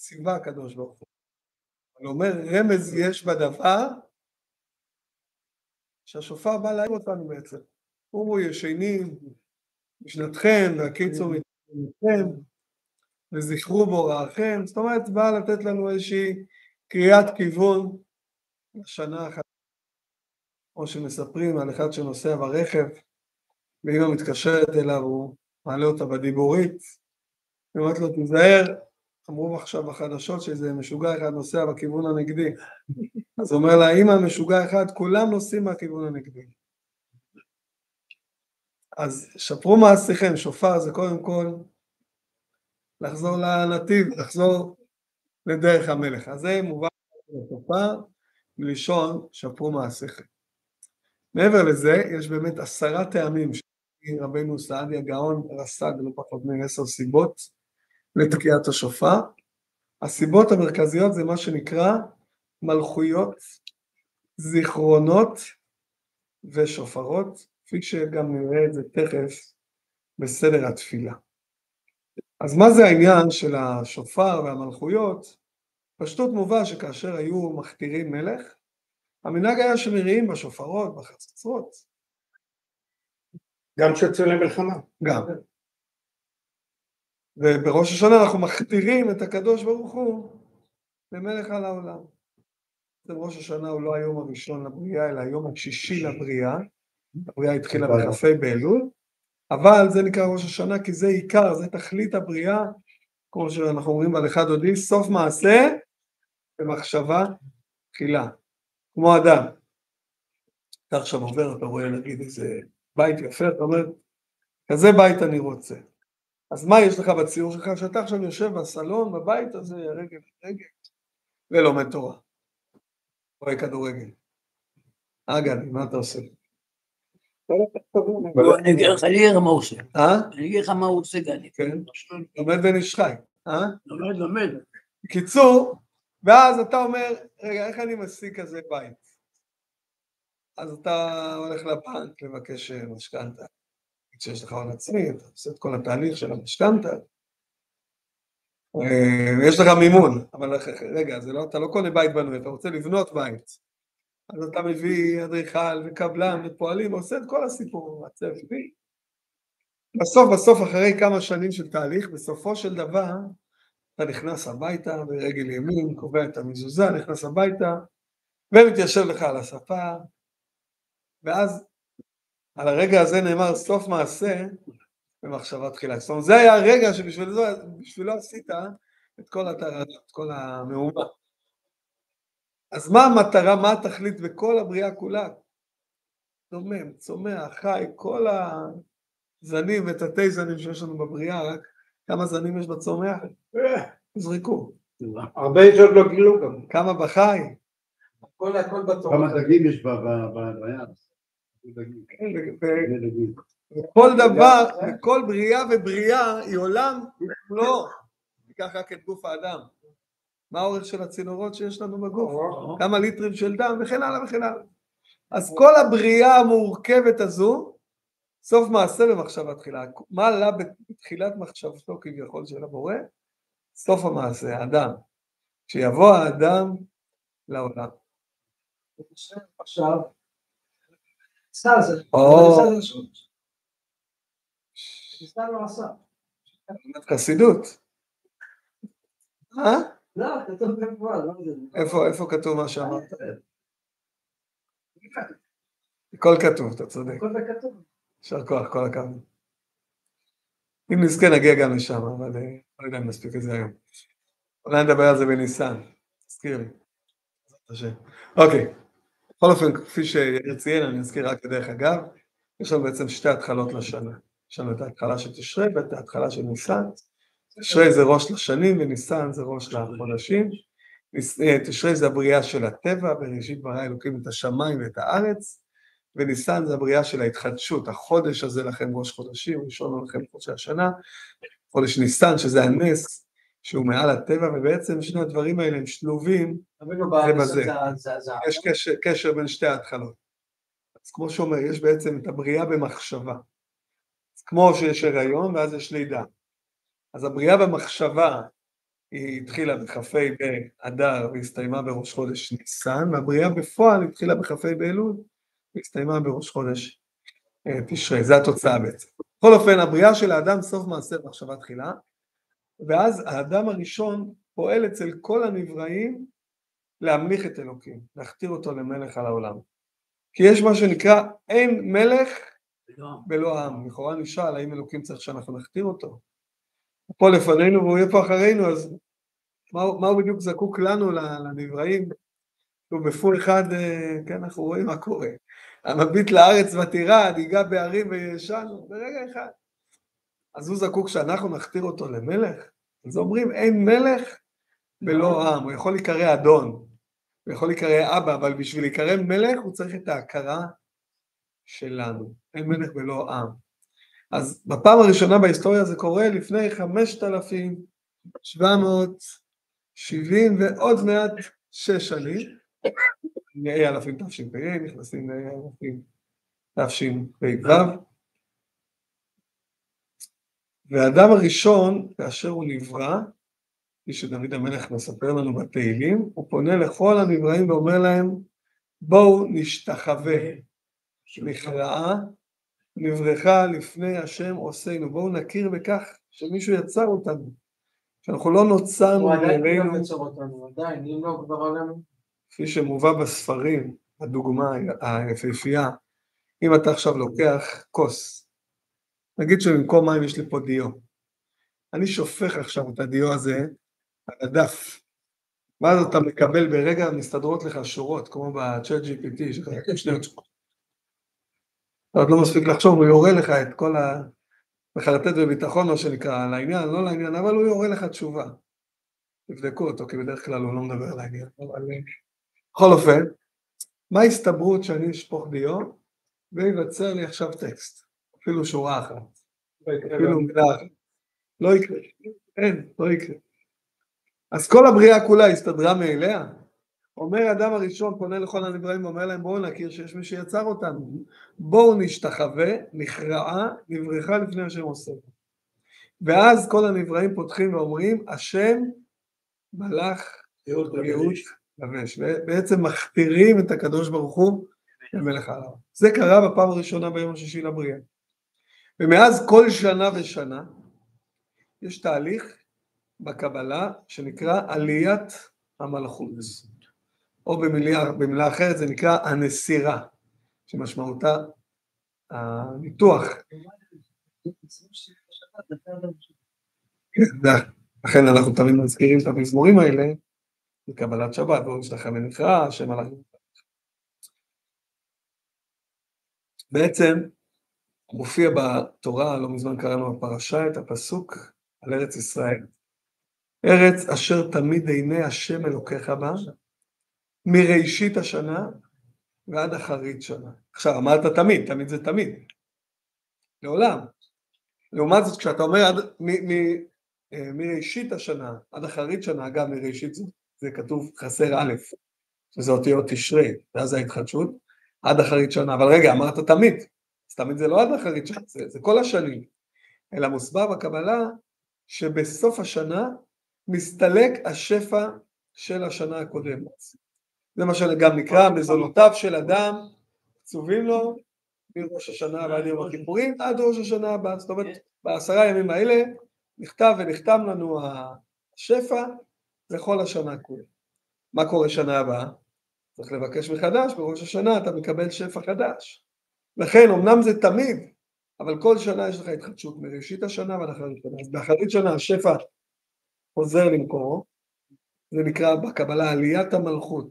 ציווה הקדוש ברוך הוא. אני אומר, רמז יש בדבר שהשופר בא להעיר אותנו בעצם. קומו ישנים משנתכם והקיצור מתכם וזכרו בהוראכם. זאת אומרת, בא לתת לנו איזושהי קריאת כיוון לשנה אחת. כמו שמספרים על אחד שנוסע ברכב, ואמא מתקשרת אליו, הוא מעלה אותה בדיבורית, ואומרת לו, תיזהר, אמרו עכשיו בחדשות שאיזה משוגע אחד נוסע בכיוון הנגדי. אז אומר לה, אמא, משוגע אחד, כולם נוסעים מהכיוון הנגדי. אז שפרו מעשיכם, שופר זה קודם כל לחזור לנתיב, לחזור לדרך המלך. אז זה מובן לשופר מלשון שפרו מעשיכם. מעבר לזה, יש באמת 10 טעמים שרבנו סעדיה גאון רס"ג לא פחות מ10 סיבות לתקיעת השופר. הסיבות המרכזיות זה מה שנקרא מלכויות, זיכרונות ושופרות, כפי שגם נראה את זה תכף בסדר התפילה. אז מה זה העניין של השופר והמלכויות? פשטות מובן שכאשר היו מכתירים מלך, המנהג היה שמריעים בשופרות, בחצוצרות. גם שיוצאים למלחמה. גם. ובראש השנה אנחנו מכתירים את הקדוש ברוך הוא למלך על העולם. ראש השנה הוא לא היום הראשון לבריאה, אלא היום השישי לבריאה. הבריאה התחילה בכ"ה באלול, אבל זה נקרא ראש השנה כי זה עיקר, זה תכלית הבריאה, כמו שאנחנו אומרים בהלכה דודי, סוף מעשה במחשבה תחילה. כמו אדם. אתה עכשיו עובר, אתה רואה נגיד איזה בית יפה, אתה אומר, כזה בית אני רוצה. אז מה יש לך בציור שלך? שאתה עכשיו יושב בסלון, בבית הזה, רגל, ולומד תורה. רואה כדורגל. גדי, מה אתה עושה? אני אגיד לך מה הוא עושה. אני אגיד לך מה הוא עושה, גדי. כן, לומד ונשחי. לומד. בקיצור, ואז אתה אומר, רגע, איך אני משיג כזה בית? אז אתה הולך לבנק לבקש משכנתא. כשיש לך הון עצמי, אתה עושה את כל התהליך של המשכנתא. יש לך מימון, אבל רגע, אתה לא קונה בית בנוי, אתה רוצה לבנות בית. אז אתה מביא אדריכל וקבלן ופועלים, עושה את כל הסיפור, הצפי. בסוף, אחרי כמה שנים של תהליך, בסופו של דבר, אתה נכנס הביתה ברגל ימין, קובע את המזוזה, נכנס הביתה, ומתיישב לך על הספה, ואז על הרגע הזה נאמר סוף מעשה במחשבה תחילה. זאת אומרת, זה היה הרגע שבשבילו עשית את כל הטרדה, את כל המהומה. אז מה המטרה, מה התכלית בכל הבריאה כולה? דומם, צומח, חי, כל הזנים ותתי זנים שיש לנו בבריאה, רק כמה זנים יש בצומח? זריקו. הרבה יש עוד לא גילו גם. כמה בחי? הכל בתורה. כמה דגים יש בים? וכל דבר, וכל בריאה ובריאה היא עולם לא. ניקח רק את גוף האדם. מה האורך של הצינורות שיש לנו בגוף? כמה ליטרים של דם וכן הלאה וכן הלאה. אז כל הבריאה המורכבת הזו, סוף מעשה במחשבה תחילה. מה עלה בתחילת מחשבתו כביכול של הבורא? סוף המעשה, האדם. שיבוא האדם לעולם. עכשיו, סתם לא עשה. חסידות. לא, כתוב בפועל, לא זה. איפה כתוב מה שאמרת? הכל כתוב, אתה צודק. הכל כתוב. יישר כוח, כל הכבוד. אם נזכה נגיע גם לשם, אבל לא יודע אם נספיק את זה היום. אולי נדבר על זה בניסן, תזכיר לי. אוקיי, בכל אופן, כפי שציין, אני אזכיר רק כדרך אגב, יש לנו בעצם 2 התחלות לשנה. יש לנו את ההתחלה של תשרי ואת ההתחלה של ניסן. תשרי זה ראש לשנים וניסן זה ראש לחודשים. תשרי זה הבריאה של הטבע, בראשית ברא אלוקים את השמיים ואת הארץ, וניסן זה הבריאה של ההתחדשות, החודש הזה לכם ראש חודשים, ראשון לכם חודשי השנה, חודש ניסן שזה הנס, שהוא מעל הטבע, ובעצם שני הדברים האלה הם שלובים בזה. יש קשר בין שתי ההתחלות. אז כמו שאומר, יש בעצם את הבריאה במחשבה. כמו שיש הריון ואז יש לידה. אז הבריאה במחשבה היא התחילה בכ"ה באדר והסתיימה בראש חודש ניסן, והבריאה בפועל התחילה בכ"ה באלול והסתיימה בראש חודש תשרי. זה התוצאה בעצם. בכל אופן, הבריאה של האדם סוף מעשה מחשבה תחילה, ואז האדם הראשון פועל אצל כל הנבראים להמליך את אלוקים, להכתיר אותו למלך על העולם. כי יש מה שנקרא אין מלך בלא העם. לכאורה נשאל האם אלוקים צריך שאנחנו נכתיר אותו. הוא פה לפנינו והוא יהיה פה אחרינו, אז מה הוא בדיוק זקוק לנו לנבראים? הוא בפול אחד, כן, אנחנו רואים מה קורה. המביט לארץ ותירד, ייגע בהרים וישנו, ברגע אחד. אז הוא זקוק שאנחנו נכתיר אותו למלך? אז אומרים אין מלך בלא עם. הוא יכול להיקרא אדון, הוא יכול להיקרא אבא, אבל בשביל להיקרא מלך הוא צריך את ההכרה שלנו. אין מלך בלא עם. אז בפעם הראשונה בהיסטוריה זה קורה לפני 5,770 ועוד מעט 6 שנים. נהיה אלפים תשפ"ה, נכנסים לאלפים תשפ"ו. והאדם הראשון, כאשר הוא נברא, כפי שדוד המלך מספר לנו בתהילים, הוא פונה לכל הנבראים ואומר להם, בואו נשתחווה, נכרעה, נברכה לפני השם עושנו, בואו נכיר בכך שמישהו יצר אותנו, שאנחנו לא נוצרנו מאלינו, עדיין, אם לא כבר עלינו. כפי שמובא בספרים, הדוגמה היפהפייה, אם אתה עכשיו לוקח כוס, נגיד שבמקום מים יש לי פה דיו, אני שופך עכשיו את הדיו הזה על הדף, ואז אתה מקבל ברגע, מסתדרות לך שורות, כמו בצ'אט GPT, שניות שורות. אתה עוד לא מספיק לחשוב, הוא יורה לך את כל מחרטט בביטחון, מה שנקרא, לעניין, לא לעניין, אבל הוא יורה לך תשובה. תבדקו אותו, כי בדרך כלל הוא לא מדבר על העניין. אבל בכל אופן, מה ההסתברות שאני אשפוך דיו, ויבצר לי עכשיו טקסט, אפילו שורה אחת, אפילו מילה אחת. לא יקרה, אין, לא יקרה. אז כל הבריאה כולה הסתדרה מאליה. אומר האדם הראשון, פונה לכל הנבראים ואומר להם, בואו נכיר שיש מי שיצר אותנו, בואו נשתחווה, נכרעה, נברכה לפני השם עושנו. ואז כל הנבראים פותחים ואומרים, השם מלך ייעוד לבש, ובעצם מכתירים את הקדוש ברוך הוא למלך העולם. זה קרה בפעם הראשונה ביום השישי לבריאה. ומאז כל שנה ושנה, יש תהליך בקבלה שנקרא עליית המלכות. או במילה אחרת זה נקרא הנסירה, שמשמעותה הניתוח. לכן אנחנו תמיד מזכירים את המזמורים האלה, בקבלת שבת, ויש לכם מנחה, השם הלך. בעצם מופיע בתורה, לא מזמן קראנו בפרשה את הפסוק על ארץ ישראל. ארץ אשר תמיד עיני השם אלוקיך בה, מראשית השנה ועד אחרית שנה. עכשיו, אמרת תמיד, תמיד זה תמיד. לעולם. לעומת זאת, כשאתה אומר מראשית השנה עד אחרית שנה, אגב, מראשית זה כתוב חסר א', שזה אותיות תשרי, ואז ההתחדשות, עד אחרית שנה. אבל רגע, אמרת תמיד. אז תמיד זה לא עד אחרית שנה, זה כל השנים. אלא מוסבר בקבלה שבסוף השנה מסתלק השפע של השנה הקודמת. זה מה שגם נקרא, מזונותיו של אדם, קצובים לו, מראש השנה ועד יום הכיפורים, עד ראש השנה הבאה. זאת אומרת, ב10 ימים האלה, נכתב ונחתם לנו השפע לכל השנה כולה. מה קורה שנה הבאה? צריך לבקש מחדש, בראש השנה אתה מקבל שפע חדש. לכן, אמנם זה תמיד, אבל כל שנה יש לך התחדשות מראשית השנה ועד אחרית שנה. אז באחרית שנה השפע חוזר למקורו, זה נקרא בקבלה עליית המלכות.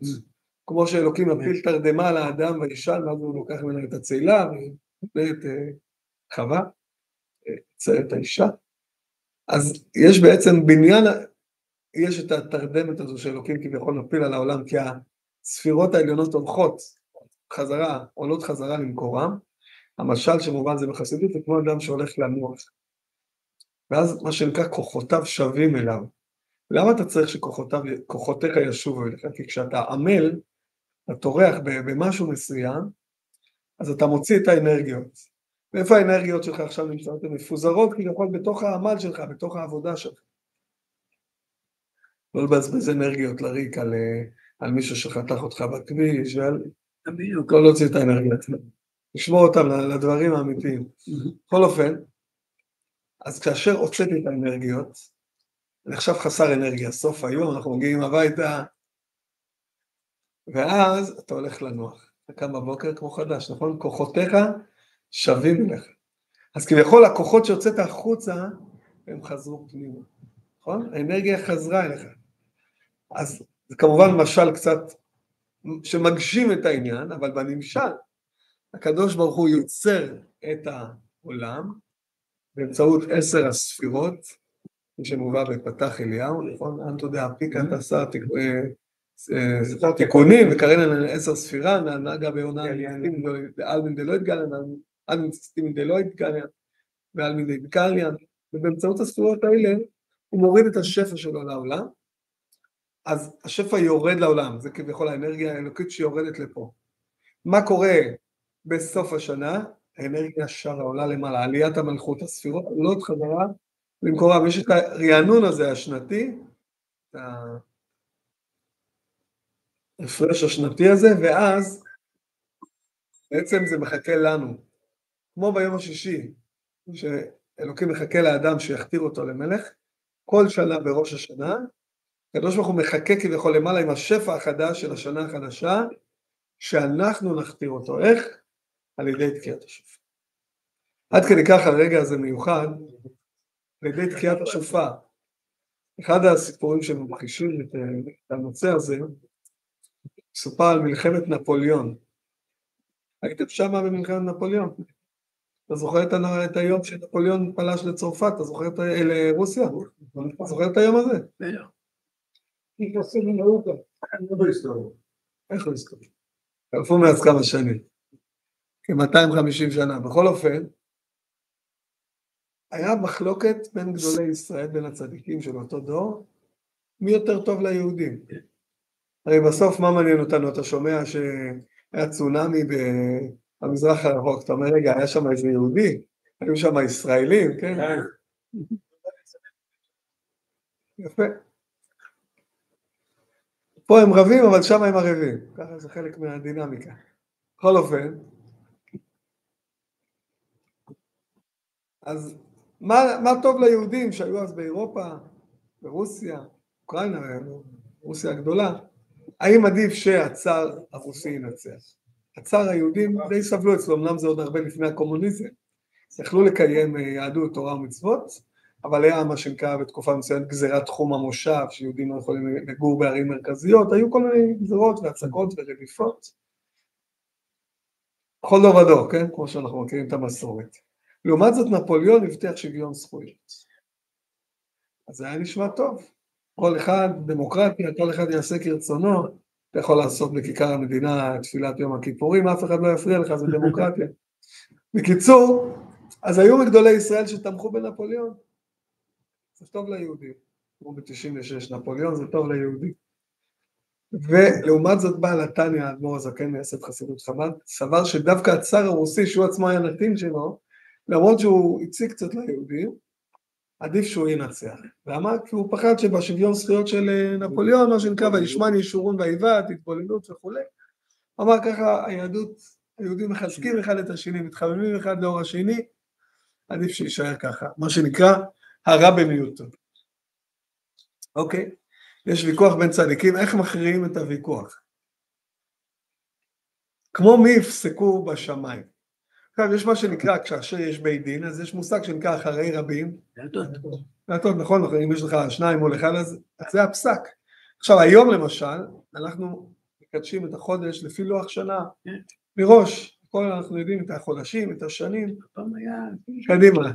כמו שאלוקים מפיל תרדמה על האדם וישן, ואז הוא לוקח ממנו את הצאלה, ובנה את חווה, את האישה. אז יש בעצם בניין, יש את התרדמת הזו שאלוקים כביכול מפיל על העולם, כי הספירות העליונות הולכות חזרה, עולות חזרה למקורם. המשל שמובן זה בחסידות, זה כמו אדם שהולך לנוח. ואז מה שנקרא כוחותיו שווים אליו. למה אתה צריך שכוחותיך ישובו אליך? כי כשאתה עמל, אתה טורח במשהו מסוים, אז אתה מוציא את האנרגיות. ואיפה האנרגיות שלך עכשיו נמצאות? הן מפוזרות כביכול בתוך העמל שלך, בתוך העבודה שלך. לא לבזבז אנרגיות לריק על מישהו שחתך אותך בכביש, בדיוק. לא להוציא את האנרגיות. לשמור אותם לדברים האמיתיים. בכל אופן, אז כאשר הוצאתי את האנרגיות, אני עכשיו חסר אנרגיה, סוף היום אנחנו מגיעים הביתה, ואז אתה הולך לנוח. אתה קם בבוקר כמו חדש, נכון? כוחותיך שווים לך. אז כביכול הכוחות שהוצאת החוצה, הם חזרו פנימה. נכון? האנרגיה חזרה אליך. אז זה כמובן משל קצת שמגשים את העניין, אבל בנמשל, הקדוש ברוך הוא יוצר את העולם, באמצעות 10 הספירות, שמובא בפתח אליהו, נכון? אנטו דאפיקה תעשה תיקונים, וקרן 10 ספירה, נהגה בעונה אלמין דלא התגלן, אלמין סטימין דלא התגלן, ואלמין דלא, ובאמצעות הספירות האלה, הוא מוריד את השפע שלו לעולם, אז השפע יורד לעולם, זה כביכול האנרגיה האלוקית שיורדת לפה. מה קורה בסוף השנה? האנרגיה שרה עולה למעלה, עליית המלכות, הספירות עולות חזרה למקורם, יש את הרענון הזה השנתי, את ההפרש השנתי הזה, ואז בעצם זה מחכה לנו, כמו ביום השישי, שאלוקים מחכה לאדם שיכתיר אותו למלך, כל שנה בראש השנה, הקדוש ברוך הוא מחכה כביכול למעלה עם השפע החדש של השנה החדשה, שאנחנו נכתיר אותו, איך? על ידי תקיעת השופר. עד כדי כך הרגע הזה מיוחד, על ידי תקיעת השופר. אחד הסיפורים שממחישים את הנושא הזה, סופר על מלחמת נפוליאון. הייתם שם במלחמת נפוליאון? אתה זוכר את היום שנפוליאון פלש לצרפת? אתה זוכר לרוסיה? אתה זוכר את היום הזה? איך לא היסטוריה? חלפו מאז כמה שנים. כ-250 שנה. בכל אופן, היה מחלוקת בין גדולי ישראל, בין הצדיקים של אותו דור, מי יותר טוב ליהודים. הרי בסוף מה מעניין אותנו? אתה שומע שהיה צונאמי במזרח הרחוק, אתה אומר רגע, היה שם איזה יהודי, היו שם ישראלים, כן? יפה. פה הם רבים, אבל שם הם ערבים. ככה זה חלק מהדינמיקה. בכל אופן, אז מה טוב ליהודים שהיו אז באירופה, ברוסיה, אוקראינה, רוסיה הגדולה? האם עדיף שהצאר הרוסי ינצח? הצאר היהודים די סבלו אצלו, אמנם זה עוד הרבה לפני הקומוניזם. יכלו לקיים יהדות, תורה ומצוות, אבל היה מה שנקרא בתקופה מסוימת גזירת תחום המושב, שיהודים לא יכולים לגור בערים מרכזיות, היו כל מיני גזירות והצקות ורדיפות. בכל דור ודור, כן? כמו שאנחנו מכירים את המסורת. לעומת זאת נפוליאון הבטיח שוויון זכויות. אז זה היה נשמע טוב. כל אחד, דמוקרטיה, כל אחד יעשה כרצונו, אתה יכול לעשות בכיכר המדינה תפילת יום הכיפורים, אף אחד לא יפריע לך, זה דמוקרטיה. בקיצור, אז היו מגדולי ישראל שתמכו בנפוליאון. זה טוב ליהודים. כמו ב-96, נפוליאון זה טוב ליהודים. ולעומת זאת בעל התניא, האדמו"ר הזקן מייסד חסידות חב"ד, סבר שדווקא הצאר הרוסי, שהוא עצמו היה נתין שלו, למרות שהוא הציג קצת ליהודים, עדיף שהוא ינצח. למה? כי הוא פחד שבשוויון זכויות של נפוליאון, מה שנקרא, וישמן ישורון ואיבת, התבוללות וכו'. אמר ככה, היהודים מחזקים אחד את השני, מתחממים אחד לאור השני, עדיף שישאר ככה. מה שנקרא, הרע במיעוטו. אוקיי? יש ויכוח בין צדיקים, איך מכריעים את הוויכוח? כמו מי יפסקו בשמיים. עכשיו, יש מה שנקרא, כאשר יש בית דין, אז יש מושג שנקרא אחרי רבים. טוב, נכון, אם יש לך 2 מול 1, אז זה הפסק. עכשיו, היום למשל, אנחנו מקדשים את החודש לפי לוח שנה, מראש, כל אנחנו יודעים את החודשים, את השנים, קדימה.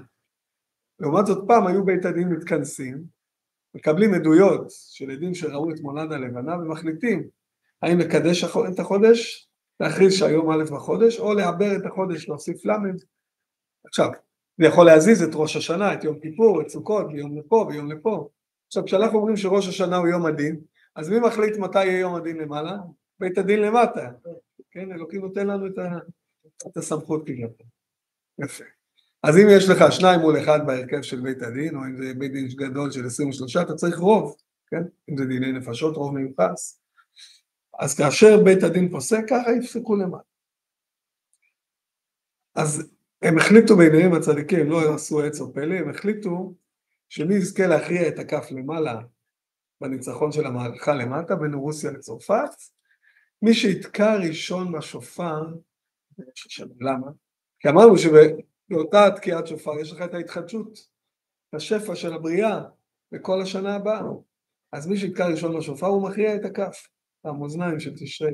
לעומת זאת פעם היו בית הדין מתכנסים, מקבלים עדויות של עדים שראו את מולד הלבנה, ומחליטים האם לקדש את החודש, להכריז שהיום א' בחודש, או לעבר את החודש, להוסיף למד. עכשיו, זה יכול להזיז את ראש השנה, את יום כיפור, את סוכות, ביום לפה, ביום לפה. עכשיו, כשאנחנו אומרים שראש השנה הוא יום הדין, אז מי מחליט מתי יהיה יום הדין למעלה? בית הדין למטה. כן, אלוקים נותן לנו את הסמכות כגלל. יפה. אז אם יש לך 2 מול 1 בהרכב של בית הדין, או אם זה בית דין גדול של 23, אתה צריך רוב. כן? אם זה דיני נפשות, רוב מיוחס. אז כאשר בית הדין פוסק, ככה יפסקו למעלה. אז הם החליטו ביניהם הצדיקים, לא עשו עץ או פלא, הם החליטו שמי יזכה להכריע את הכף למעלה בניצחון של המערכה למטה בין רוסיה לצרפת, מי שיתקע ראשון בשופר, למה? כי אמרנו שבאותה תקיעת שופר יש לך את ההתחדשות, השפע של הבריאה בכל השנה הבאה, אז מי שיתקע ראשון בשופר הוא מכריע את הכף, המאזניים של תשרי.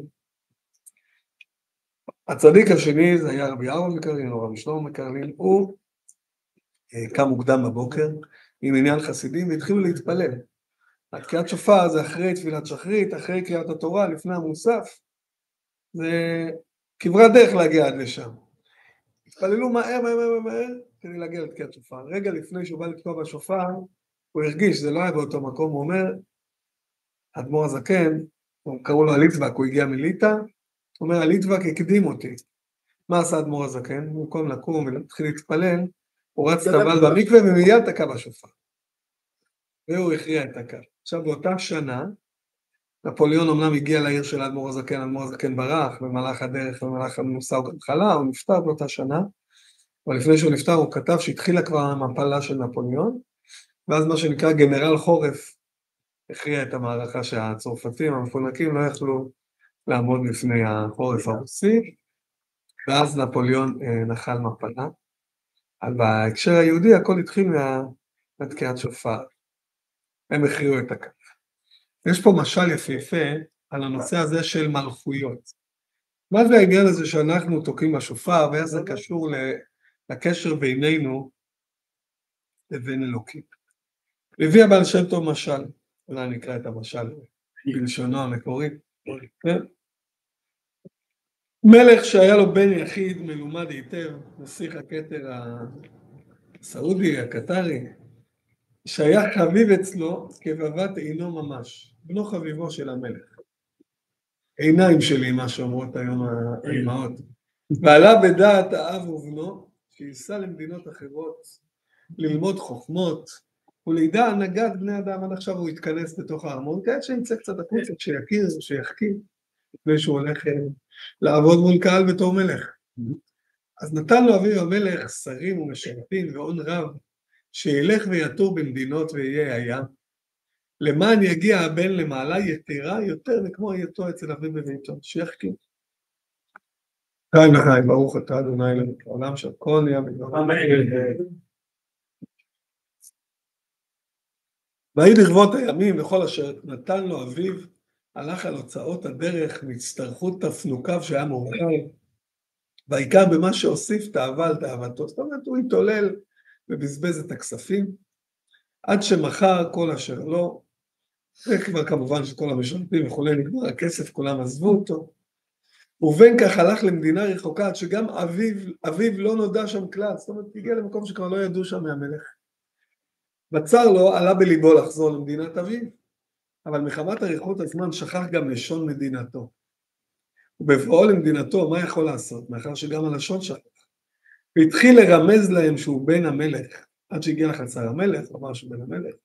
הצדיק השני זה היה רבי אהרון מקרלין או רבי שלמה מקרלין, הוא קם מוקדם בבוקר עם עניין חסידים והתחילו להתפלל. התקיעת שופר זה אחרי תפילת שחרית, אחרי קריאת התורה, לפני המוסף, זה כברת דרך להגיע עד לשם. התפללו מהר כדי להגיע לתקיעת שופר. רגע לפני שהוא בא לתקוע בשופר, הוא הרגיש, זה לא היה באותו מקום, הוא אומר, אדמו"ר הזקן, קראו לו הליטבק, הוא הגיע מליטא, הוא אומר, הליטבק הקדים אותי. מה עשה אדמו"ר הזקן? במקום לקום ולהתחיל להתפלל, הוא רץ טבל במקווה ומיד תקע בשופר. והוא הכריע את הקו. עכשיו באותה שנה, נפוליאון אמנם הגיע לעיר של אדמו"ר הזקן, אדמו"ר הזקן ברח, במהלך הדרך, במהלך המנוסה הוא גם חלה, הוא נפטר באותה שנה, אבל לפני שהוא נפטר הוא כתב שהתחילה כבר המפלה של נפוליאון, ואז מה שנקרא גנרל חורף, הכריע את המערכה שהצרפתים, המפונקים, לא יכלו לעמוד לפני החורף הרוסי, ואז נפוליאון נחל מפלה. אבל בהקשר היהודי הכל התחיל מהתקיעת שופר. הם הכריעו את הכף. יש פה משל יפהפה על הנושא הזה של מלכויות. מה זה העניין הזה שאנחנו תוקעים בשופר, ואיך זה קשור לקשר בינינו לבין אלוקים. הביא הבעל שם טוב משל, אולי נקרא את המשל בלשונו המקורי. מלך שהיה לו בן יחיד מלומד היטב, נסיך הכתר הסעודי, הקטרי, שהיה חביב אצלו כבבת עינו ממש, בנו חביבו של המלך. עיניים שלי, מה שאומרות היום האימהות. ועלה בדעת האב ובנו, שייסע למדינות אחרות, ללמוד חוכמות, ולידע הנהגת בני אדם. עד עכשיו הוא יתכנס בתוך הארמון, כעת שימצא קצת הקוצת, שיכיר, שיחכים, לפני שהוא הולך לעבוד מול קהל בתור מלך. אז נתן לו אביו המלך שרים ומשרתים והון רב, שילך ויתור במדינות ויהיה הים, למען יגיע הבן למעלה יתרה יותר מכמו היותו אצל אביו בביתו, שיחכים. חיים לחיים, ברוך אתה אדוני אלוהינו לעולם שהכל נהיה בדברו. ויהי לכבות הימים וכל אשר נתן לו אביו, הלך על הוצאות הדרך מהצטרכות תפנוקיו שהיה מורכב, והעיקר במה שהוסיף תאווה על תאוותו. זאת אומרת, הוא התעולל ובזבז את הכספים, עד שמחר כל אשר לא, וכבר כמובן שכל המשרתים וכולי נגמר הכסף, כולם עזבו אותו, ובין כך הלך למדינה רחוקה, עד שגם אביו לא נודע שם כלל, זאת אומרת, הגיע למקום שכבר לא ידעו שם מהמלך. בצר לו, עלה בליבו לחזור למדינת אביו, אבל מחמת אריכות הזמן שכח גם לשון מדינתו. ובבואו למדינתו, מה יכול לעשות? מאחר שגם הלשון שכח. והתחיל לרמז להם שהוא בן המלך, עד שהגיע לחצר המלך, אמר שהוא בן המלך.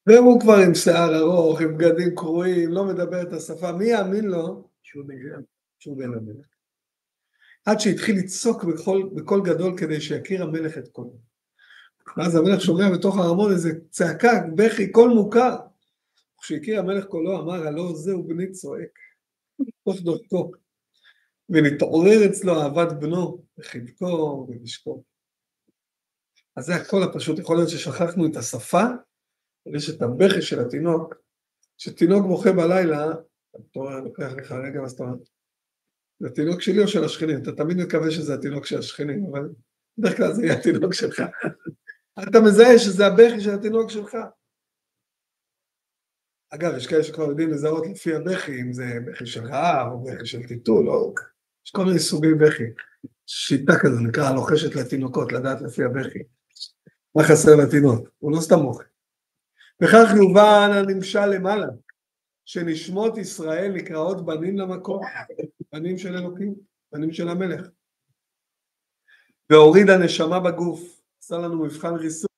והוא כבר עם שיער ארוך, עם בגדים קרועים, לא מדבר את השפה, מי יאמין לו שהוא בן המלך? עד שהתחיל לצעוק בקול גדול כדי שיכיר המלך את קולו. ואז המלך שומע בתוך הארמון איזה צעקה, בכי, קול מוכר. כשהכיר המלך קולו אמר, הלא זהו בני צועק, תוך דרכו. ונתעורר אצלו אהבת בנו, וחיבקו ומשקו. אז זה הכל הפשוט, יכול להיות ששכחנו את השפה, יש את הבכי של התינוק, שתינוק בוכה בלילה, אתה לוקח לך רגע, אז אתה אומר, זה התינוק שלי או של השכנים? אתה תמיד מקווה שזה התינוק של השכנים, אבל בדרך כלל זה יהיה התינוק שלך. אתה מזהה שזה הבכי של התינוק שלך. אגב, יש כאלה שכבר יודעים לזהות לפי הבכי, אם זה בכי של רעב או בכי של טיטול, או... יש כל מיני סוגי בכי. שיטה כזו נקרא לוחשת לתינוקות, לדעת לפי הבכי. מה חסר לתינוק? הוא לא סתם מוחה. וכך יובן הנמשל למעלה, שנשמות ישראל נקראות בנים למקום, בנים של אלוקים, בנים של המלך. והוריד הנשמה בגוף, עשה לנו מבחן ריסון,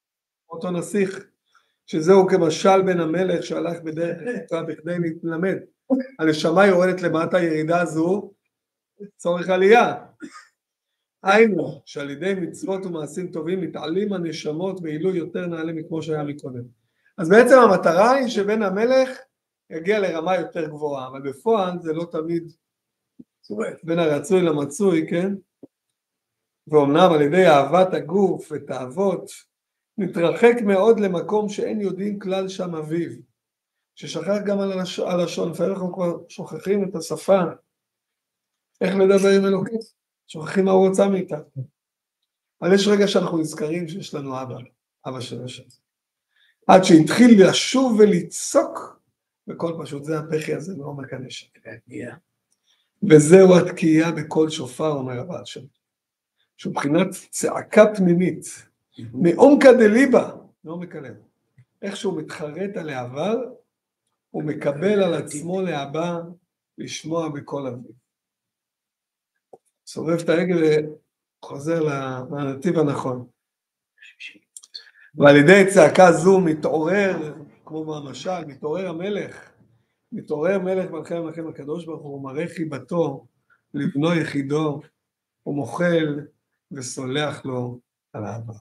אותו נסיך, שזהו כמשל בן המלך שהלך בדרך חטא בכדי להתלמד. הנשמה יורדת למטה, ירידה זו צורך עלייה. היינו, שעל ידי מצוות ומעשים טובים מתעלים הנשמות ואילו יותר נעלה מכמו שהיה מקודם. אז בעצם המטרה היא שבן המלך יגיע לרמה יותר גבוהה, אבל בפועל זה לא תמיד בין הרצוי למצוי, כן? ואומנם על ידי אהבת הגוף ותאוות נתרחק מאוד למקום שאין יודעים כלל שם אביו, ששכח גם על הלשון, לפעמים אנחנו כבר שוכחים את השפה, איך לדבר עם אלוקים, שוכחים מה הוא רוצה מאיתנו. אבל יש רגע שאנחנו נזכרים שיש לנו אבא של השם. עד שהתחיל לשוב ולצוק, וכל פשוט זה הפחי הזה מעומק הנשק. וזהו התקיעה בכל שופר, אומר הבעל שם. שהוא מבחינת צעקה פנימית, מעומקא דליבא, מעומק הלב. איך שהוא מתחרט על העבר, הוא מקבל על עצמו להבא לשמוע בכל אביו. סובב את הרגל וחוזר לנתיב הנכון. ועל ידי צעקה זו מתעורר, כמו במשל, מתעורר המלך, מתעורר מלך מלכי המלכים הקדוש ברוך הוא, מראה חיבתו לבנו יחידו, הוא מוחל וסולח לו על העבר.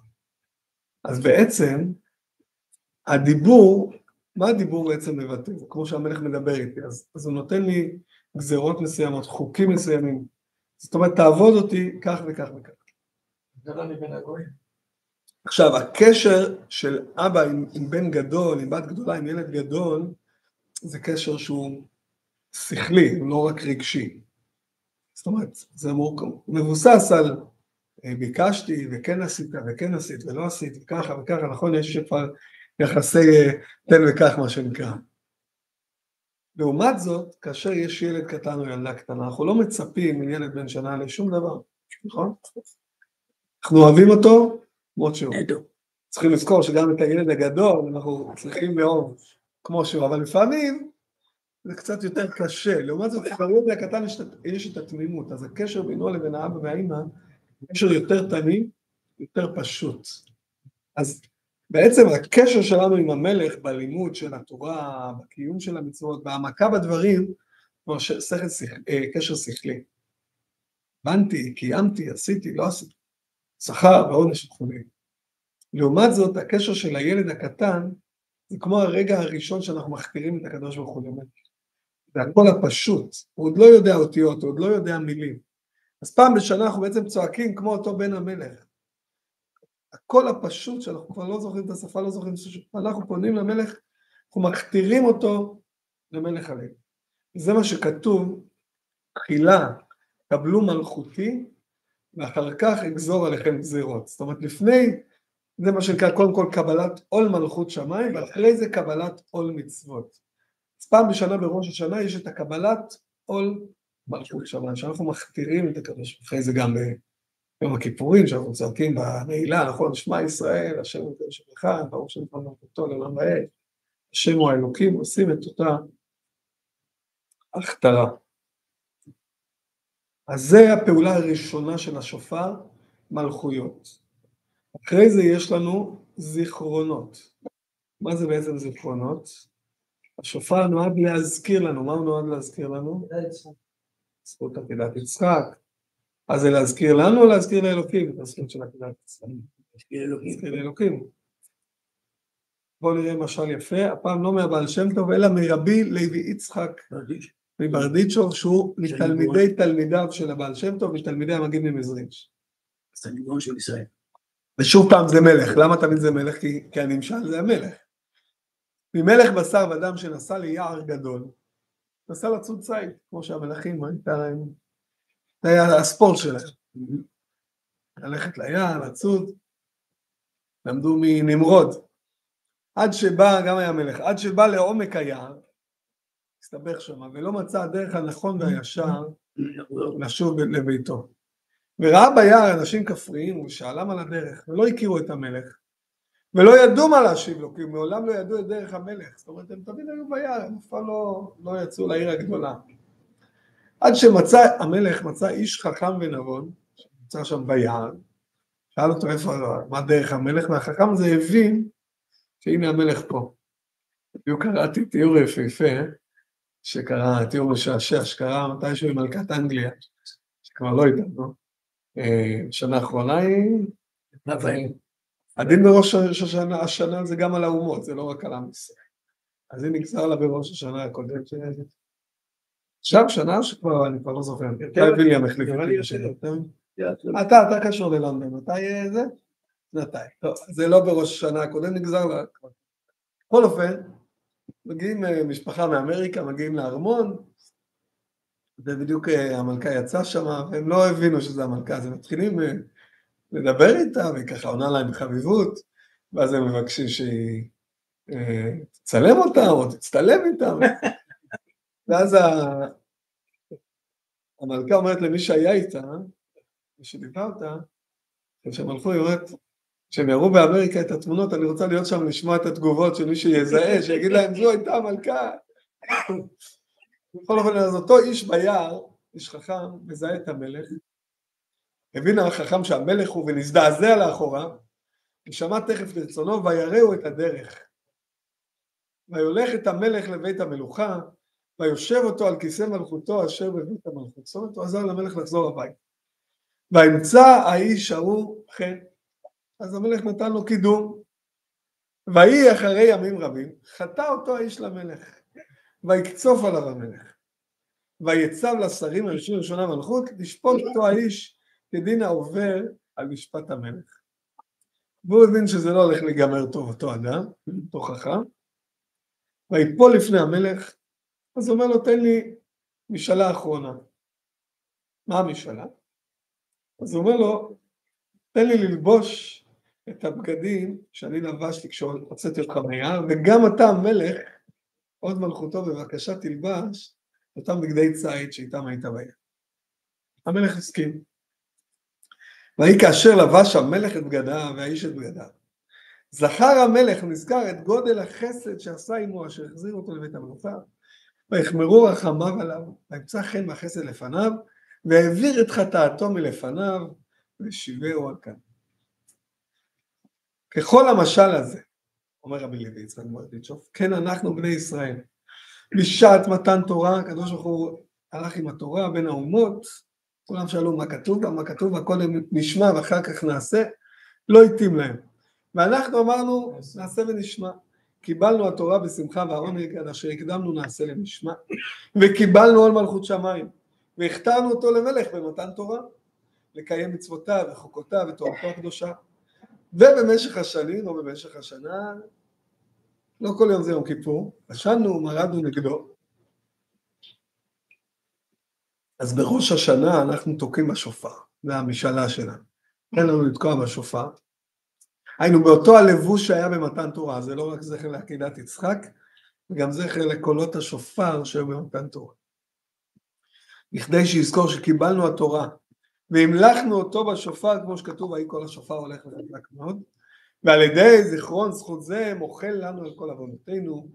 אז בעצם, הדיבור, מה הדיבור בעצם מבטא? כמו שהמלך מדבר איתי, אז הוא נותן לי גזירות מסוימות, חוקים מסוימים, זאת אומרת, תעבוד אותי כך וכך וכך. זה לא מבין הגויים. עכשיו, הקשר של אבא עם בן גדול, עם בת גדולה, עם ילד גדול, זה קשר שהוא שכלי, הוא לא רק רגשי. זאת אומרת, זה מבוסס על ביקשתי וכן עשית וכן עשית ולא עשית וככה וככה, נכון? יש שכבר יחסי תן וכך מה שנקרא. לעומת זאת, כאשר יש ילד קטן או ילדה קטנה, אנחנו לא מצפים מילד בן שנה לשום דבר, נכון? אנחנו אוהבים אותו כמו שהוא. צריכים לזכור שגם את הילד הגדול אנחנו צריכים לאהוב כמו שהוא, אבל לפעמים זה קצת יותר קשה. לעומת זאת, בילד הקטן יש את התמימות, אז הקשר בינו לבין האבא והאמא, קשר יותר תמים, יותר פשוט. אז בעצם הקשר שלנו עם המלך בלימוד של התורה, בקיום של המצוות, בהעמקה בדברים, כמו קשר שכלי. הבנתי, קיימתי, עשיתי, לא עשיתי. שכר ועונש וכו'. לעומת זאת, הקשר של הילד הקטן, זה כמו הרגע הראשון שאנחנו מכתירים את הקדוש ברוך הוא. זה הכל הפשוט, הוא עוד לא יודע אותיות, הוא עוד לא יודע מילים. אז פעם בשנה אנחנו בעצם צועקים כמו אותו בן המלך. הכל הפשוט שאנחנו כבר לא זוכרים את השפה, לא זוכרים את השפה, אנחנו פונים למלך, אנחנו מכתירים אותו למלך הלב. זה מה שכתוב, תחילה קבלו מלכותי, ואחר כך אגזור עליכם גזירות. זאת אומרת, לפני, זה מה שנקרא קודם כל קבלת עול מלכות שמיים, ואחרי זה קבלת עול מצוות. אז פעם בשנה בראש השנה יש את הקבלת עול מלכות שמיים, שאנחנו מכתירים את הקדוש. אחרי זה גם ביום הכיפורים, שאנחנו צועקים בנעילה, נכון, שמע ישראל, השם הוא הקדוש אחד, ברוך שם פעם אותו לעולם ועד, השם הוא האלוקים, עושים את אותה הכתרה. אז זה הפעולה הראשונה של השופר, מלכויות. אחרי זה יש לנו זיכרונות. מה זה בעצם זיכרונות? השופר נועד להזכיר לנו. מה הוא נועד להזכיר לנו? זכות עקדת יצחק. אז זה להזכיר לנו או להזכיר לאלוקים? את הזכות של עקדת יצחק. להזכיר לאלוקים. בואו נראה משל יפה, הפעם לא מהבעל שם טוב, אלא מרבי לוי יצחק. מברדיצ'וב, שהוא מתלמידי תלמידיו של הבעל שם טוב, מתלמידי המגיד ממזריץ'. סניגון של ישראל. ושוב פעם זה מלך. למה תמיד זה מלך? כי הנמשל זה המלך. ממלך בשר ודם שנסע ליער גדול, נסע לצוד ציד, כמו שהמלכים, זה היה הספורט שלהם. ללכת ליער, לצוד, למדו מנמרוד. עד שבא, גם היה מלך, עד שבא לעומק היער, הסתבך שם, ולא מצא הדרך הנכון והישר לשוב לביתו. וראה ביער אנשים כפריים, הוא שאלם על הדרך, ולא הכירו את המלך, ולא ידעו מה להשיב לו, כי מעולם לא ידעו את דרך המלך. זאת אומרת, הם תמיד היו ביער, הם אף פעם לא יצאו לעיר הגדולה. עד שמצא, המלך מצא איש חכם ונבון, שנמצא שם ביער, שאל אותו איפה, מה דרך המלך, והחכם הזה הבין, שהנה המלך פה. בדיוק קראתי תיאור יפהפה, שקרה, תיאור משעשע, שקרה מתישהו עם מלכת אנגליה, שכבר לא איתנו. שנה האחרונה היא... הדין בראש השנה זה גם על האומות, זה לא רק על עם ישראל. אז היא נגזר לה בראש השנה הקודם. עכשיו שנה שכבר, אני כבר לא זוכר. מתי ויליאם החליף אותי בשנה? אתה קשור ללונדון, מתי זה? שנתיים. טוב, זה לא בראש השנה הקודם, נגזר לה. בכל אופן, מגיעים משפחה מאמריקה, מגיעים לארמון, ובדיוק המלכה יצאה שם, והם לא הבינו שזה המלכה, אז הם מתחילים לדבר איתה, וככה עונה להם בחביבות, ואז הם מבקשים שהיא תצלם אותם, או תצטלם איתם, ואז המלכה אומרת למי שהיה איתה, מי שדיבר אותה, כשהם הלכו, היא אומרת, כשהם יראו באמריקה את התמונות, אני רוצה להיות שם לשמוע את התגובות של מי שיזהה, שיגיד להם, זו הייתה המלכה. בכל אופן, אז אותו איש ביער, איש חכם, מזהה את המלך, הבין החכם שהמלך הוא ונזדעזע לאחוריו, ושמע תכף לרצונו, ויראו את הדרך. ויולך את המלך לבית המלוכה, ויושב אותו על כיסא מלכותו אשר בבית המלכות. זאת אומרת, הוא עזר למלך לחזור הבית. וימצא האיש ההוא חן. אז המלך נתן לו קידום. ויהי אחרי ימים רבים, חטא אותו האיש למלך. ויקצוף עליו המלך. ויצב לשרים הראשונים ראשונה מלכות, לשפוט אותו האיש כדין העובר על משפט המלך. והוא הבין שזה לא הולך להיגמר טוב אותו אדם, אותו חכם. ויפול לפני המלך, אז הוא אומר לו, תן לי משאלה אחרונה. מה המשאלה? אז הוא אומר לו, תן לי ללבוש את הבגדים שאני לבשתי כשהוצאתי אותך מהיער, וגם אתה המלך, עוד מלכותו בבקשה תלבש, אותם בגדי ציד שאיתם היית ביער. המלך הסכים. ויהי כאשר לבש המלך את בגדיו והאיש את בגדיו. זכר המלך נזכר את גודל החסד שעשה עמו אשר החזיר אותו לבית המלוכה, ויחמרו רחמיו עליו, וימצא חן והחסד לפניו, והעביר את חטאתו מלפניו, ושיבהו על כאן. ככל המשל הזה, אומר רבי לוי יצחק מברדיצ'וב, כן אנחנו בני ישראל, בשעת מתן תורה, הקדוש ברוך הוא הלך עם התורה בין האומות, כולם שאלו מה כתוב, מה כתוב, קודם נשמע ואחר כך נעשה, לא התאים להם. ואנחנו אמרנו, נעשה ונשמע. קיבלנו התורה בשמחה והעונג, עד אשר הקדמנו נעשה לנשמע, וקיבלנו עול מלכות שמיים, והכתרנו אותו למלך במתן תורה, לקיים מצוותיו וחוקותיו ותורתו הקדושה. ובמשך השנים, או במשך השנה, לא כל יום זה יום כיפור, עשנו, מרדנו נגדו. אז בראש השנה אנחנו תוקעים בשופר, זה המשאלה שלנו. אין לנו לתקוע בשופר. היינו באותו הלבוש שהיה במתן תורה, זה לא רק זכר לעקידת יצחק, וגם זכר לקולות השופר שהיו במתן תורה. בכדי שיזכור שקיבלנו התורה, והמלכנו אותו בשופר, כמו שכתוב, האי כל השופר הולך לחזק מאוד, ועל ידי זיכרון זכות זה, מוחל לנו על כל עוונותינו,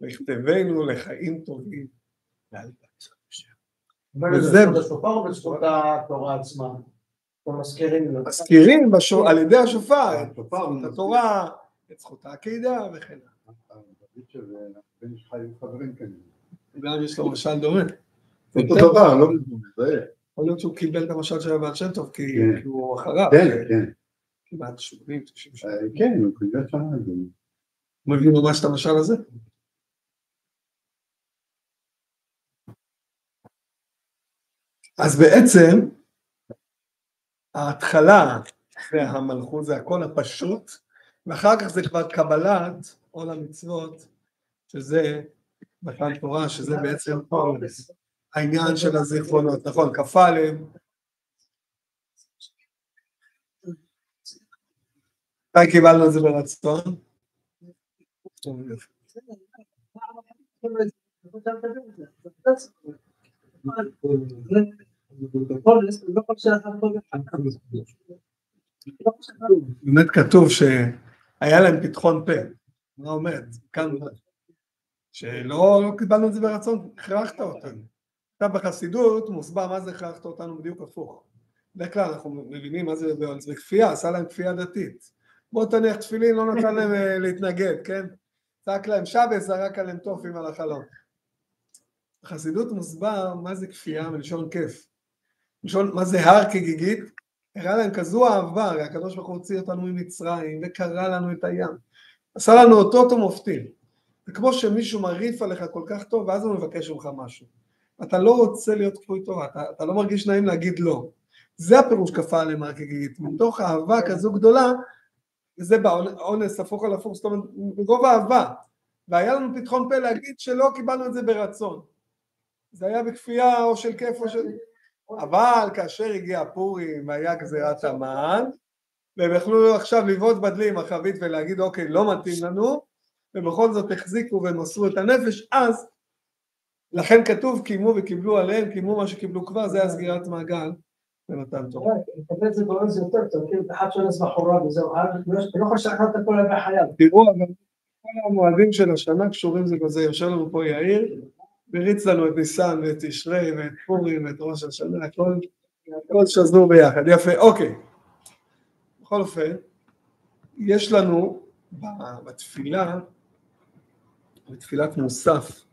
ויכתבנו לחיים טובים. וזה בשופר או בזכות התורה עצמה? מזכירים על ידי השופר, את התורה, את זכות העקידה וכן. בן איש חי וחברים כאלה. גם יש לו משל דומה. זה אותו דבר, לא מזדהה. יכול להיות שהוא קיבל את המשל של הבעל שם טוב, כי הוא אחריו. כן, כן. כמעט 80, 90 שנה. כן, הוא קיבל שנה. הוא מבין ממש את המשל הזה? אז בעצם, ההתחלה והמלכות זה הכל הפשוט, ואחר כך זה כבר קבלת עול המצוות, שזה מתן תורה, שזה בעצם העניין של הזיכרונות, נכון, כפה עליהם. מתי קיבלנו את זה ברצון? באמת כתוב שהיה להם פתחון פה, מה אומרת? כאן שלא קיבלנו את זה ברצון, הכרחת אותנו. עכשיו בחסידות מוסבר מה זה הכרחת אותנו בדיוק הפוך. בדרך כלל אנחנו מבינים מה זה כפייה, עשה להם כפייה דתית. בוא תניח תפילין, לא נתן להם להתנגד, כן? צעק להם שבס, זרק עליהם טופים על החלום. בחסידות מוסבר מה זה כפייה מלשון כיף. מלשון מה זה הר כגיגית, הראה להם כזו אהבה, הרי הקדוש ברוך הוא הוציא אותנו ממצרים וקרא לנו את הים. עשה לנו אותות ומופתים. זה כמו שמישהו מריף עליך כל כך טוב ואז הוא מבקש ממך משהו. אתה לא רוצה להיות כפוי טובה, אתה לא מרגיש נעים להגיד לא. זה הפירוש כפה עליהם הר כגיגית. מתוך אהבה כזו גדולה, וזה באונס הפוך על הפוך, זאת אומרת, ברוב אהבה. והיה לנו פתחון פה להגיד שלא קיבלנו את זה ברצון. זה היה בכפייה או של כיף או של... אבל כאשר הגיע פורים והיה גזירת המן, והם יכלו עכשיו לבעוט בדלי עם החבית ולהגיד אוקיי לא מתאים לנו, ובכל זאת החזיקו ומסרו את הנפש, אז לכן כתוב קיימו וקיבלו עליהם, קיימו מה שקיבלו כבר, זה היה סגירת מעגל במתן תורה. לקבל זה גורם זה יותר טוב, כאילו אחד שונס בחורה וזהו, אני לא יכול לשחרר את הכל לבא חייו. תראו, אבל כל המועדים של השנה קשורים זה בזה, יושב לנו פה יאיר, וריץ לנו את ניסן ואת תשרי ואת פורים ואת ראש השנה, הכל שזור ביחד, יפה, אוקיי. בכל אופן, יש לנו בתפילה, בתפילת מוסף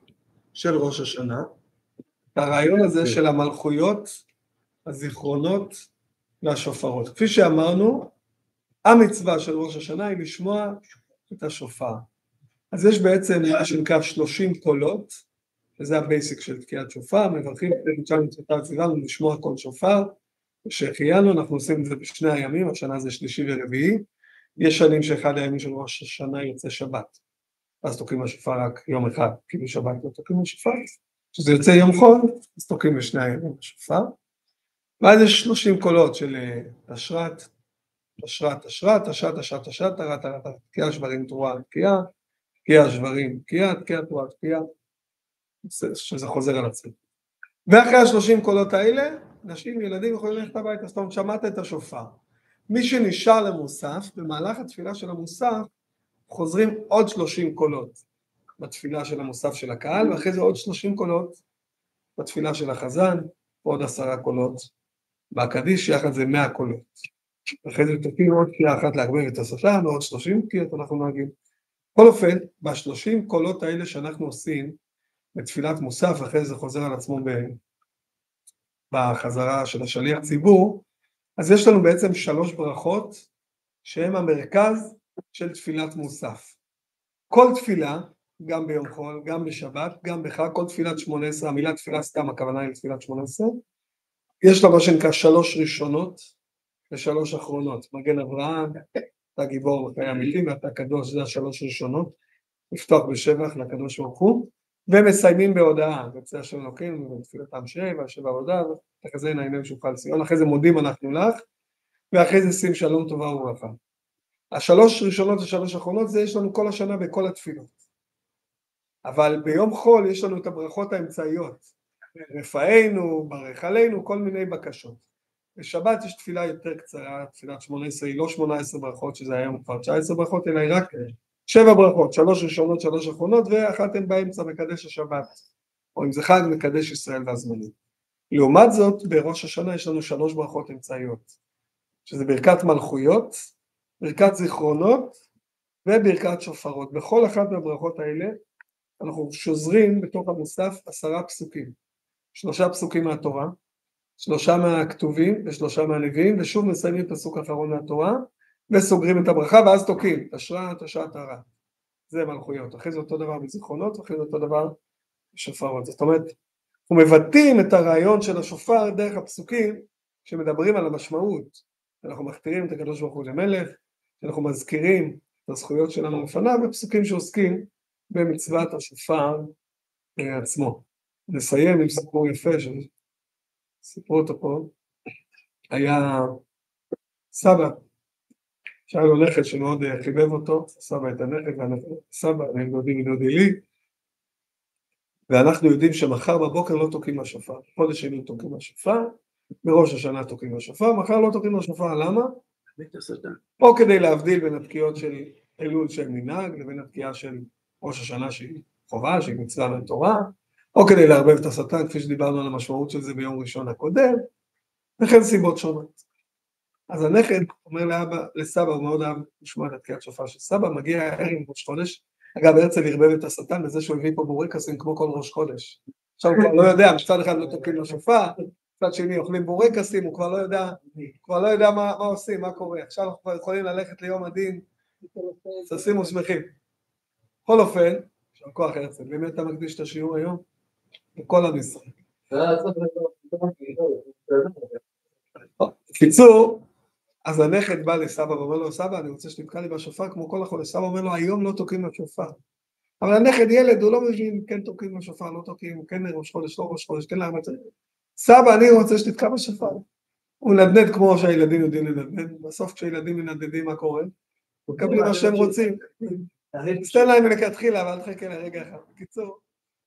של ראש השנה, את הרעיון הזה של המלכויות, הזיכרונות והשופרות. כפי שאמרנו, המצווה של ראש השנה היא לשמוע את השופר. אז יש בעצם מה שנקרא 30 קולות, וזה הבייסיק של תקיעת שופר, מברכים את תקיעת מצוותיו ציוונו לשמוע כל שופר, שהחיינו, אנחנו עושים את זה בשני הימים, השנה זה שלישי ורביעי, יש שנים שאחד הימים של ראש השנה יוצא שבת, אז תוקעים השופר רק יום אחד, כי בשבת לא תוקעים השופר, כשזה יוצא יום חול, אז תוקעים בשני הימים השופר, ואז יש 30 קולות של תשרת, תשרת, תשרת, תשרת, תשרת, תשרת, תרת, תרת, תקיעה שברים תרועה, תקיעה, תקיעה שברים, תקיעה, תקיעה תרועה, תקיעה, שזה חוזר על עצמי. ואחרי ה-30 קולות האלה, נשים, ילדים יכולים ללכת הביתה, זאת אומרת, שמעת את השופר. מי שנשאר למוסף, במהלך התפילה של המוסף, חוזרים עוד 30 קולות בתפילה של המוסף של הקהל, ואחרי זה עוד 30 קולות בתפילה של החזן, עוד 10 קולות בהקדיש, יחד זה 100 קולות. אחרי זה תקים עוד תקיעה אחת להגביר את השפה, ועוד 30 תקיעות אנחנו נגיד. בכל אופן, ב-30 קולות האלה שאנחנו עושים, בתפילת מוסף, אחרי זה חוזר על עצמו בחזרה של השליח ציבור, אז יש לנו בעצם 3 ברכות שהן המרכז של תפילת מוסף. כל תפילה, גם ביום חול, גם בשבת, גם בחג, כל תפילת 18, המילה תפילה סתם, הכוונה היא לתפילת 18, יש לה מה שנקרא 3 ראשונות ו3 אחרונות. מגן אברהם, אתה גיבור בחיי המתים ואתה קדוש, זה 3 ראשונות, לפתוח בשבח לקדוש ברוך הוא, ומסיימים בהודעה, בצע של אלוקים, ותפילתם שבע, שבע הודעה, תחזינה עינינו שובך לציון, אחרי זה מודים אנחנו לך, ואחרי זה שים שלום טובה וברכה. 3 ראשונות ו3 אחרונות, זה יש לנו כל השנה בכל התפילות. אבל ביום חול יש לנו את הברכות האמצעיות, רפאנו, ברך עלינו, כל מיני בקשות. בשבת יש תפילה יותר קצרה, תפילת 18, היא לא 18 ברכות, שזה היום כבר 19 ברכות, אלא היא רק 7 ברכות, 3 ראשונות, 3 אחרונות, ואחת הן באמצע מקדש השבת, או אם זה חג מקדש ישראל והזמנים. לעומת זאת, בראש השנה יש לנו 3 ברכות אמצעיות, שזה ברכת מלכויות, ברכת זיכרונות, וברכת שופרות. בכל אחת מהברכות האלה, אנחנו שוזרים בתוך המוסף 10 פסוקים, 3 פסוקים מהתורה, 3 מהכתובים ו3 מהנביאים, ושוב מסיימים פסוק אחרון מהתורה, וסוגרים את הברכה, ואז תוקעים, תשרת, תשרת, תרת. זה מלכויות. אחרי זה אותו דבר בזיכרונות, ואחרי זה אותו דבר בשופרות. זאת אומרת, אנחנו מבטאים את הרעיון של השופר דרך הפסוקים, שמדברים על המשמעות. אנחנו מכתירים את הקדוש ברוך הוא למלך, אנחנו מזכירים את הזכויות שלנו לפניו, בפסוקים שעוסקים במצוות השופר עצמו. נסיים עם סיפור יפה, שסיפרו אותו פה. היה סבא, שהיה לו נכד שמאוד חיבב אותו, סבא את הנכד, סבא, הם דודים ודודי לי, ואנחנו יודעים שמחר בבוקר לא תוקעים השופר, חודש שני תוקעים השופר, בראש השנה תוקעים השופר, מחר לא תוקעים השופר, למה? או כדי להבדיל בין התקיעות של אלול של מנהג, לבין התקיעה של ראש השנה שהיא חובה, שהיא מצווה מהתורה, או כדי לערבב את השטן, כפי שדיברנו על המשמעות של זה ביום ראשון הקודם, וכן סיבות שונות. אז הנכד אומר לסבא, הוא מאוד אהב לשמוע את תקיעת שופר של סבא, מגיע ערב ראש חודש, אגב הרצל הרבב את השטן בזה שהוא הביא פה בורקסים כמו כל ראש חודש, עכשיו הוא כבר לא יודע, מצד אחד לא תוקעים לשופר, מצד שני אוכלים בורקסים, הוא כבר לא יודע מה עושים, מה קורה, עכשיו אנחנו כבר יכולים ללכת ליום הדין, ששים ושמחים. בכל אופן, של כוח הרצל, באמת אתה מקדיש את השיעור היום? לכל עם ישראל. קיצור, אז הנכד בא לסבא ואומר לו, סבא, אני רוצה שתתקע לי בשופר כמו כל החודש. סבא אומר לו, היום לא תוקעים בשופר. אבל הנכד ילד, הוא לא מבין, כן תוקעים בשופר, לא תוקעים, כן ראש חודש, לא ראש חודש, כן למה צריך. סבא, אני רוצה שתתקע בשופר. הוא נדנד כמו שהילדים יודעים לנדנד, בסוף כשהילדים מנדדים מה קורה? מקבלים מה שהם רוצים. תן להם לכתחילה, אבל תחכה לרגע אחד. בקיצור,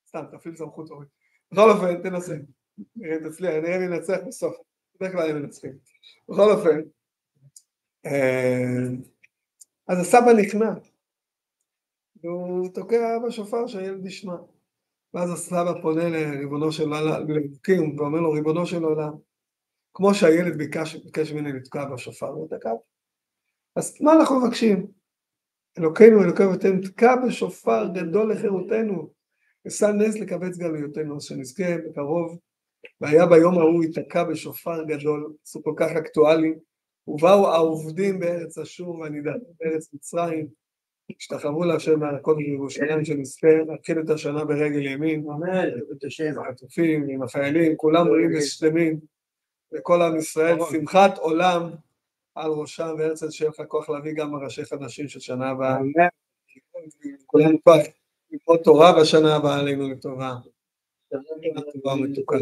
סתם, תפעיל סמכות הורית. בכל אופן, תנסה. תצליח, נראה לי נצח בסוף. בדרך כלל הם מנצחים. בכל אופן, אז הסבא נכנע, והוא תוקע בשופר שהילד ישמע. ואז הסבא פונה לריבונו של אלוקים, ואומר לו, ריבונו של עולם, כמו שהילד ביקש ממני לתקוע בשופר, הוא תקע. אז מה אנחנו מבקשים? אלוקינו, אלוקי אבותינו, תקע בשופר גדול לחירותנו, ושא נס לקבץ גלויותינו, אז שנזכה בקרוב, והיה ביום ההוא ייתקע בשופר גדול, זה כל כך אקטואלי, ובאו העובדים בארץ אשור והנידחים בארץ מצרים, השתחוו להשם מהכל בירושלים, שנזכה להתחיל את השנה ברגל ימין, עם החטופים, עם החיילים, כולם בריאים ושלמים, וכל עם ישראל, שמחת עולם על ראשם, והרצל שיהיה לך כוח להביא גם ראשי חדשים של שנה הבאה, כולנו כוח לקרוא תורה בשנה הבאה עלינו לטובה, תורה מתוקה.